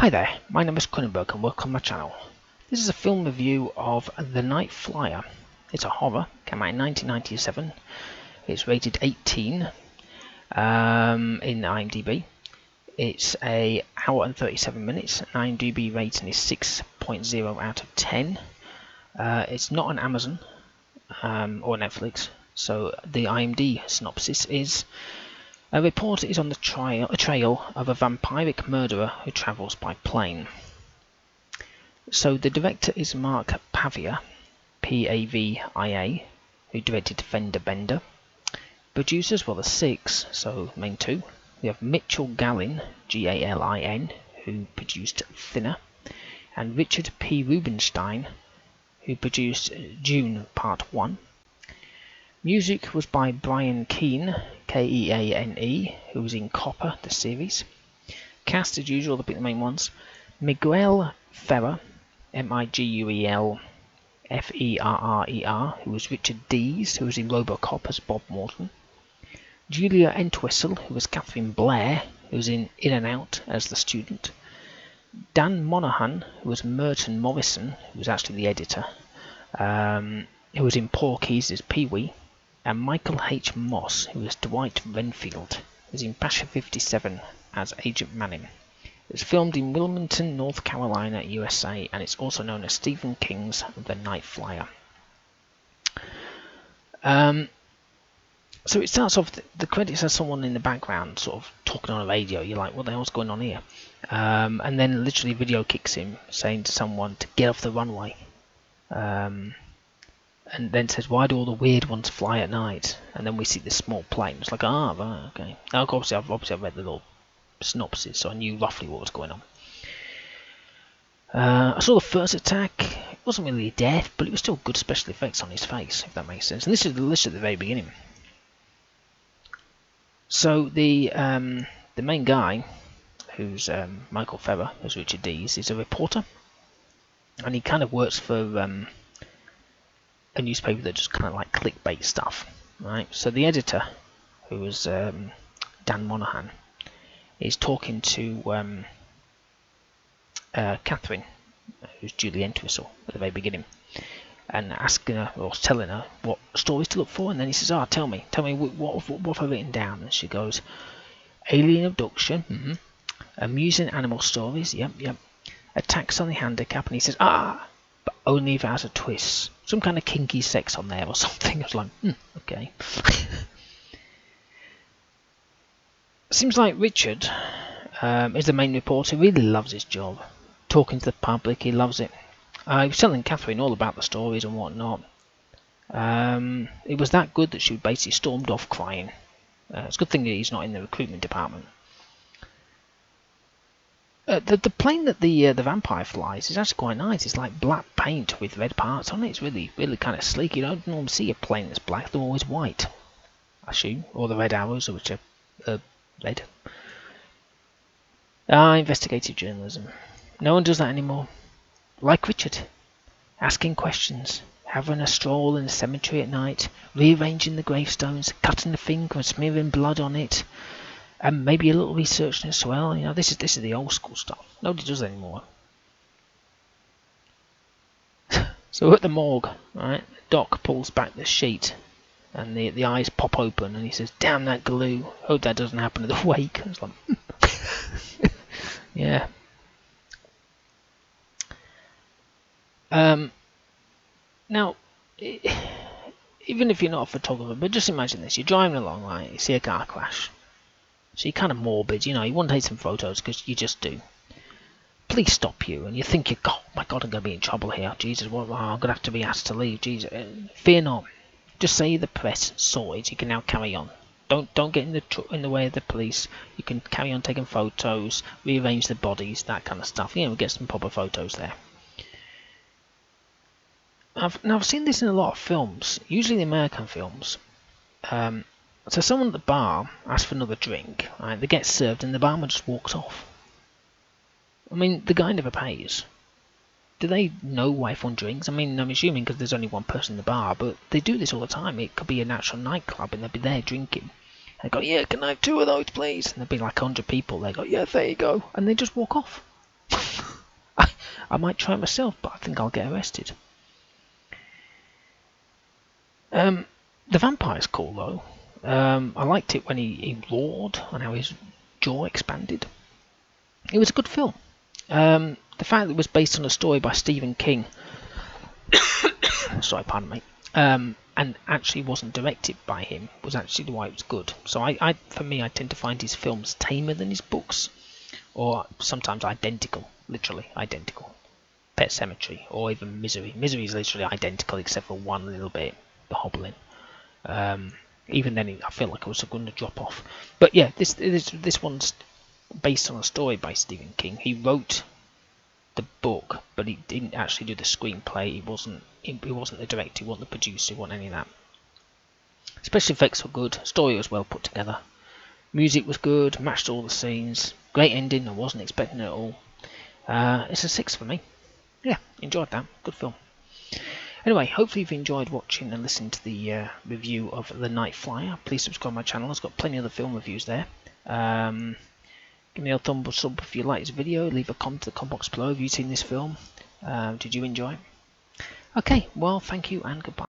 Hi there, my name is Kronenberg and welcome to my channel. This is a film review of The Night Flier. It's a horror, came out in 1997. It's rated 18 in IMDb. It's an hour and 37 minutes. IMDb rating is 6.0 out of 10. It's not on Amazon or Netflix, so the IMDb synopsis is: a reporter is on the trail of a vampiric murderer who travels by plane. So the director is Mark Pavia, P-A-V-I-A, who directed Fender Bender. Producers were the six, so main two. We have Mitchell Gallin, G-A-L-I-N, who produced Thinner, and Richard P. Rubenstein, who produced June Part 1. Music was by Brian Keane, K-E-A-N-E, who was in Copper, the series. Cast as usual, the main ones: Miguel Ferrer, M-I-G-U-E-L F-E-R-R-E-R, who was Richard Dees, who was in Robocop as Bob Morton. Julia Entwistle, who was Catherine Blair, who was in and Out as the student. Dan Monahan, who was Merton Morrison, who was actually the editor, who was in Porky's as Pee-wee. And Michael H. Moss, who was Dwight Renfield, who was in Passion 57 as Agent Manning. It was filmed in Wilmington, North Carolina, USA, and it's also known as Stephen King's The Night Flier. So it starts off, the credits has someone in the background sort of talking on a radio. You're like, what the hell's going on here? And then literally video kicks in saying to someone to get off the runway. And then says, why do all the weird ones fly at night? And then we see this small plane. It's like, right, okay. Now, obviously I've read the little synopsis, so I knew roughly what was going on. I saw the first attack. It wasn't really a death, but it was still good special effects on his face, if that makes sense. And this is the list at the very beginning. So the main guy, who's Michael Ferrer, as Richard Dees, is a reporter, and he kind of works for a newspaper that just kind of like clickbait stuff, right? So the editor, who was Dan Monahan, is talking to Catherine, who's Julie Entwistle, at the very beginning, and asking her or telling her what stories to look for. And then he says, tell me what have I written down? And she goes, alien abduction, amusing animal stories, yep, attacks on the handicap. And he says, but only if it has a twist, some kind of kinky sex on there or something. I was like, okay. Seems like Richard is the main reporter. He really loves his job, talking to the public. He loves it. He was telling Catherine all about the stories and whatnot. It was that good that she basically stormed off crying. It's a good thing that he's not in the recruitment department. The plane that the vampire flies is actually quite nice. It's like black paint with red parts on it. It's really kind of sleek. You don't normally see a plane that's black. They're always white, I assume, or the red arrows, which are red. Investigative journalism. No one does that anymore. Like Richard, asking questions, having a stroll in the cemetery at night, rearranging the gravestones, cutting the finger and smearing blood on it. And maybe a little research as well. You know, this is the old school stuff. Nobody does that anymore. So at the morgue, right, Doc pulls back the sheet, and the eyes pop open, and he says, "Damn that glue! Hope that doesn't happen at the wake." It's like, yeah. Now, even if you're not a photographer, but just imagine this: you're driving along, right? You see a car crash. So you're kind of morbid, you know, you want to take some photos because you just do. Police stop you and you think, oh my God, I'm going to be in trouble here. Jesus, I'm going to have to be asked to leave. Jesus, fear not. Just say the press saw it. You can now carry on. Don't get in the way of the police. You can carry on taking photos, rearrange the bodies, that kind of stuff. You know, get some proper photos there. I've seen this in a lot of films, usually the American films. So someone at the bar asks for another drink, right? They get served and the barman just walks off. I mean, the guy never pays. Do they know why everyone drinks? I mean, I'm assuming because there's only one person in the bar, but they do this all the time. It could be a natural nightclub and they'll be there drinking. And they go, yeah, can I have 2 of those, please? And there'll be like 100 people. They go, yeah, there you go. And they just walk off. I might try it myself, but I think I'll get arrested. The vampire's cool though. I liked it when he roared and how his jaw expanded. It was a good film. The fact that it was based on a story by Stephen King, sorry, pardon me, and actually wasn't directed by him was actually why it was good. So for me, I tend to find his films tamer than his books, or sometimes identical, literally identical. Pet Sematary, or even Misery. Misery is literally identical except for one little bit, the hobbling. Even then, I feel like it was going to drop off. But yeah, this one's based on a story by Stephen King. He wrote the book, but he didn't actually do the screenplay. He wasn't the director, he wasn't the producer, he wasn't any of that. Special effects were good, story was well put together, music was good, matched all the scenes, great ending, I wasn't expecting it at all. It's a 6 for me. Yeah, enjoyed that, good film. Anyway, hopefully you've enjoyed watching and listening to the review of The Night Flier. Please subscribe to my channel, it's got plenty of other film reviews there. Give me a thumbs up if you like this video. Leave a comment in the comment box below if you've seen this film. Did you enjoy it? Okay, well, thank you and goodbye.